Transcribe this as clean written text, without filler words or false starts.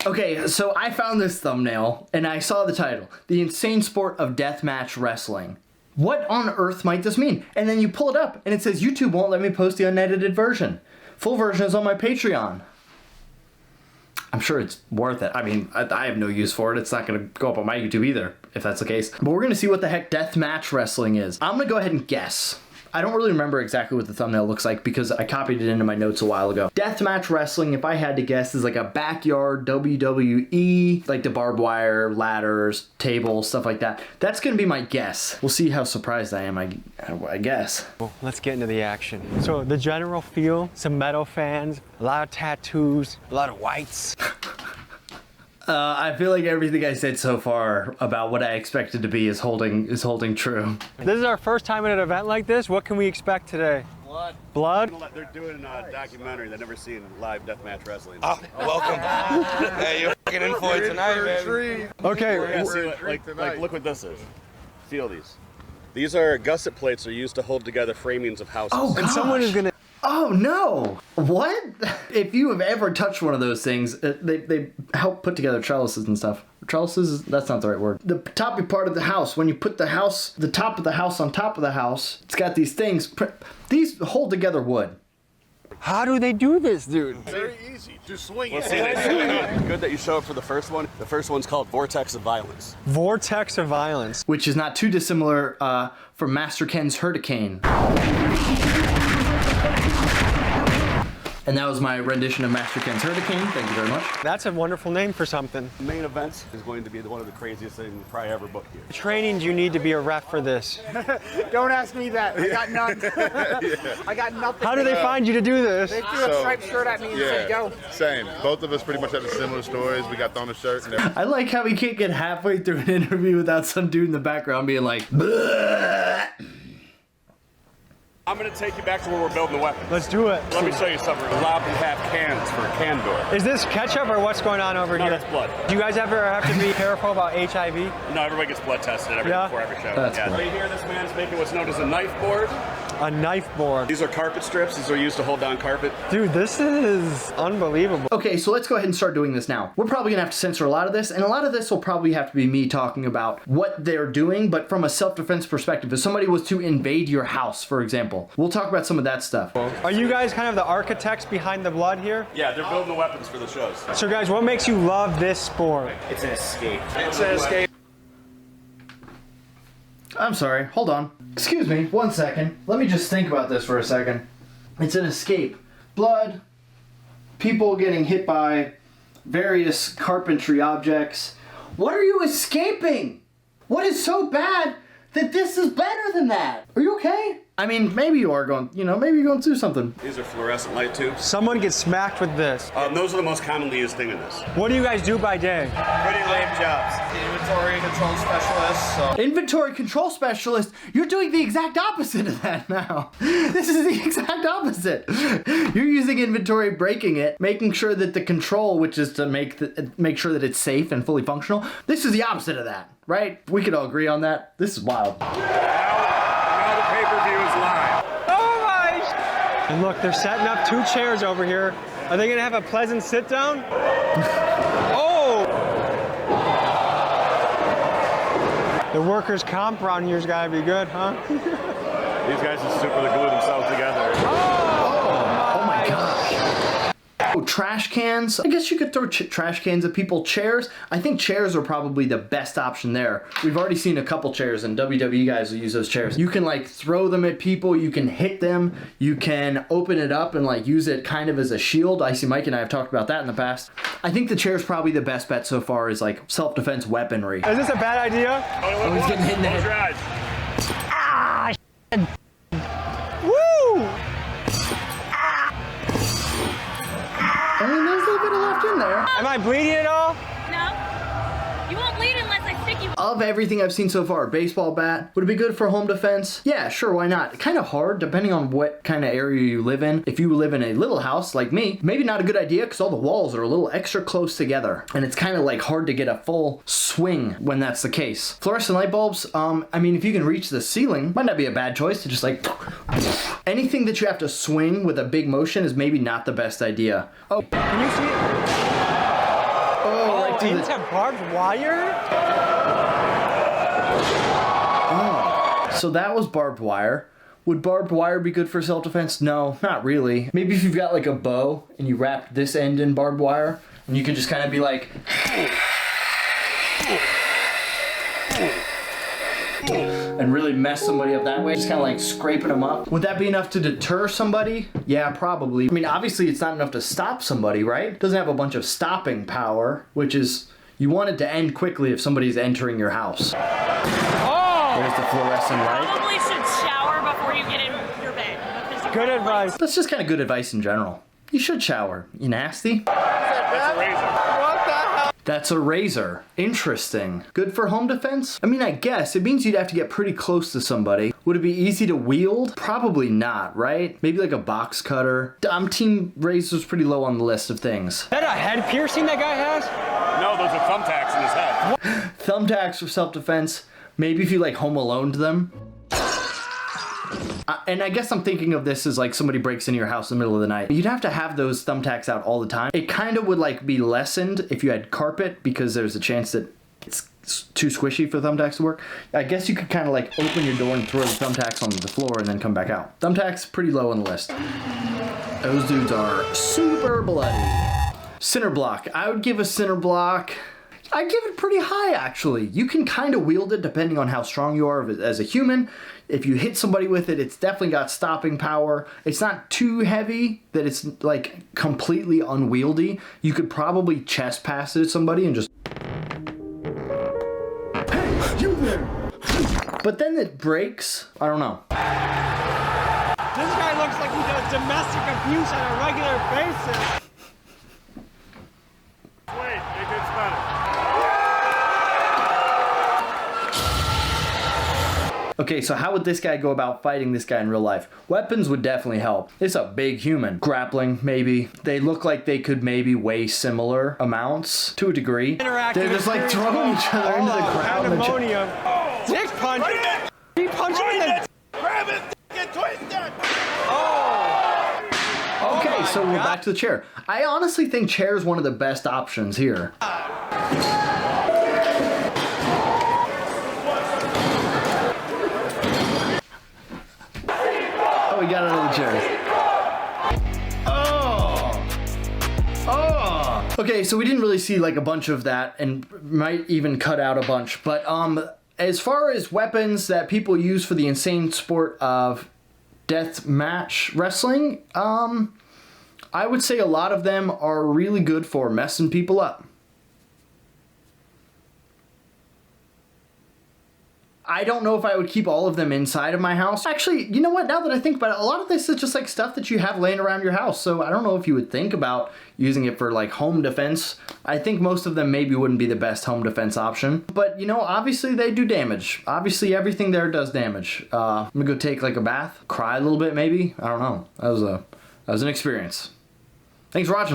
Okay, so I found this thumbnail and I saw the title, The Insane Sport of Deathmatch Wrestling. What on earth might this mean? And then you pull it up and it says YouTube won't let me post the unedited version. Full version is on my Patreon. I'm sure it's worth it. I mean, I have no use for it. It's not going to go up on my YouTube either, if that's the case. But we're going to see what the heck deathmatch wrestling is. I'm going to go ahead and guess. I don't really remember exactly what the thumbnail looks like because I copied it into my notes a while ago. Deathmatch wrestling, if I had to guess, is like a backyard WWE, like the barbed wire, ladders, tables, stuff like that. That's gonna be my guess. We'll see how surprised I am, I guess. Well, let's get into the action. So the general feel, some metal fans, a lot of tattoos, a lot of whites. I feel like everything I said so far about what I expected to be is holding true. This is our first time at an event like this. What can we expect today? Blood. Blood? They're doing a documentary. They've never seen live deathmatch wrestling. Oh, welcome. Hey, you're fucking in for it tonight, man. Okay. We're gonna see like look what this is. Feel these. These are gusset plates that are used to hold together framings of houses. Oh, And someone is gonna. Oh no! What? If you have ever touched one of those things, they help put together trellises and stuff. Trellises? That's not the right word. The toppy part of the house, when you put the top of the house on top of the house, it's got these things. These hold together wood. How do they do this, dude? Very easy. Just swing it. See, good that you show up for the first one. The first one's called Vortex of Violence. Vortex of Violence. Which is not too dissimilar from Master Ken's Hurricane. And that was my rendition of Master Ken's Hurricane. Thank you very much. That's a wonderful name for something. The main event is going to be one of the craziest things we've probably ever booked here. Training, do you need to be a ref for this? Don't ask me that. I got none. I got nothing. How do they find you to do this? They threw a striped shirt at me and said, go. Same. Both of us pretty much have similar stories. We got thrown a shirt and everything. I like how we can't get halfway through an interview without some dude in the background being like, "Bleh." I'm going to take you back to where we're building the weapons. Let's do it. Let me show you something. We're allowed to have cans for a can door. Is this ketchup or what's going on over No, here? that's blood. Do you guys ever have to be careful about HIV? No, everybody gets blood tested before every show. That's cool. Right here, this man's making what's known as a knife board. A knife board. These are carpet strips. These are used to hold down carpet. Dude, this is unbelievable. Okay, so let's go ahead and start doing this now. We're probably gonna have to censor a lot of this, and a lot of this will probably have to be me talking about what they're doing, but from a self-defense perspective. If somebody was to invade your house, for example, we'll talk about some of that stuff. Are you guys kind of the architects behind the blood here? Yeah, they're building the weapons for the shows. So guys, what makes you love this sport? It's an escape. It's an escape. I'm sorry, hold on. Excuse me, 1 second. Let me just think about this for a second. It's an escape. Blood, people getting hit by various carpentry objects. What are you escaping? What is so bad that this is better than that? Are you okay? I mean, maybe you are going, maybe you're going through something. These are fluorescent light tubes. Someone gets smacked with this. Those are the most commonly used thing in this. What do you guys do by day? Pretty lame jobs. Inventory control specialist. So. Inventory control specialist, you're doing the exact opposite of that now. This is the exact opposite. You're using inventory, breaking it, making sure that the control, which is to make sure that it's safe and fully functional, this is the opposite of that, right? We could all agree on that. This is wild. Now the pay-per-view is live. Oh my! And look, they're setting up 2 chairs over here. Are they gonna have a pleasant sit down? Oh! The workers' comp around here's gotta be good, huh? These guys just super glue themselves together. Oh my gosh. Oh, trash cans. I guess you could throw trash cans at people. Chairs. I think chairs are probably the best option there. We've already seen a couple chairs, and WWE guys will use those chairs. You can like throw them at people. You can hit them. You can open it up and like use it kind of as a shield. Icy Mike and I have talked about that in the past. I think the chair is probably the best bet so far as like self-defense weaponry. Is this a bad idea? Oh, he's getting hit in the head. Close your eyes. Ah! Woo! I mean, there's a little bit of left in there. Am I bleeding at all? No. You won't bleed unless I stick you. Of everything I've seen so far, baseball bat, would it be good for home defense? Yeah, sure, why not? Kind of hard, depending on what kind of area you live in. If you live in a little house like me, maybe not a good idea because all the walls are a little extra close together. And it's kind of like hard to get a full swing when that's the case. Fluorescent light bulbs, I mean, if you can reach the ceiling, might not be a bad choice to just like... Anything that you have to swing with a big motion is maybe not the best idea. Oh, Can you see it? oh. back to into barbed wire? Oh, so that was barbed wire. Would barbed wire be good for self-defense? No, not really. Maybe if you've got like a bow and you wrap this end in barbed wire, and you can just kind of be like, and really mess somebody up that way, just kind of like scraping them up. Would that be enough to deter somebody? Yeah, probably. I mean, obviously it's not enough to stop somebody, right? It doesn't have a bunch of stopping power, which is, you want it to end quickly if somebody's entering your house. Oh! There's the fluorescent light. Probably should shower before you get in your bed. Because Good advice. That's just kind of good advice in general. You should shower. You nasty? That's a razor. That's a razor. Interesting. Good for home defense? I mean, I guess. It means you'd have to get pretty close to somebody. Would it be easy to wield? Probably not, right? Maybe like a box cutter. I'm team razor's pretty low on the list of things. Is that a head piercing that guy has? No, those are thumbtacks in his head. Thumbtacks for self-defense. Maybe if you like Home Aloned them. And I guess I'm thinking of this as like somebody breaks into your house in the middle of the night. You'd have to have those thumbtacks out all the time. It kind of would like be lessened if you had carpet, because there's a chance that it's too squishy for thumbtacks to work. I guess you could kind of like open your door and throw the thumbtacks on the floor and then come back out. Thumbtacks, pretty low on the list. Those dudes are super bloody. Center block. I would give a center block, I'd give it pretty high, actually. You can kind of wield it depending on how strong you are as a human. If you hit somebody with it, it's definitely got stopping power. It's not too heavy that it's like completely unwieldy. You could probably chest pass it at somebody and just, hey, you there. But then it breaks. I don't know. This guy looks like he does domestic abuse on a regular basis. Wait, it gets better. Okay, so how would this guy go about fighting this guy in real life? Weapons would definitely help. It's a big human. Grappling, maybe. They look like they could maybe weigh similar amounts to a degree. They're just like throwing each other into the crowd. Pandemonium. Dick punch. He punched him in the... Grab it, get twisted. Oh. Okay, so we're back to the chair. I honestly think chair is one of the best options here. Oh, we got another chair. Oh. Okay, so we didn't really see like a bunch of that, and might even cut out a bunch. But as far as weapons that people use for the insane sport of deathmatch wrestling, I would say a lot of them are really good for messing people up. I don't know if I would keep all of them inside of my house. Actually, you know what? Now that I think about it, a lot of this is just like stuff that you have laying around your house. So I don't know if you would think about using it for like home defense. I think most of them maybe wouldn't be the best home defense option. But you know, obviously they do damage. Obviously everything there does damage. I'm gonna go take like a bath, cry a little bit maybe. I don't know. That was an experience. Thanks for watching.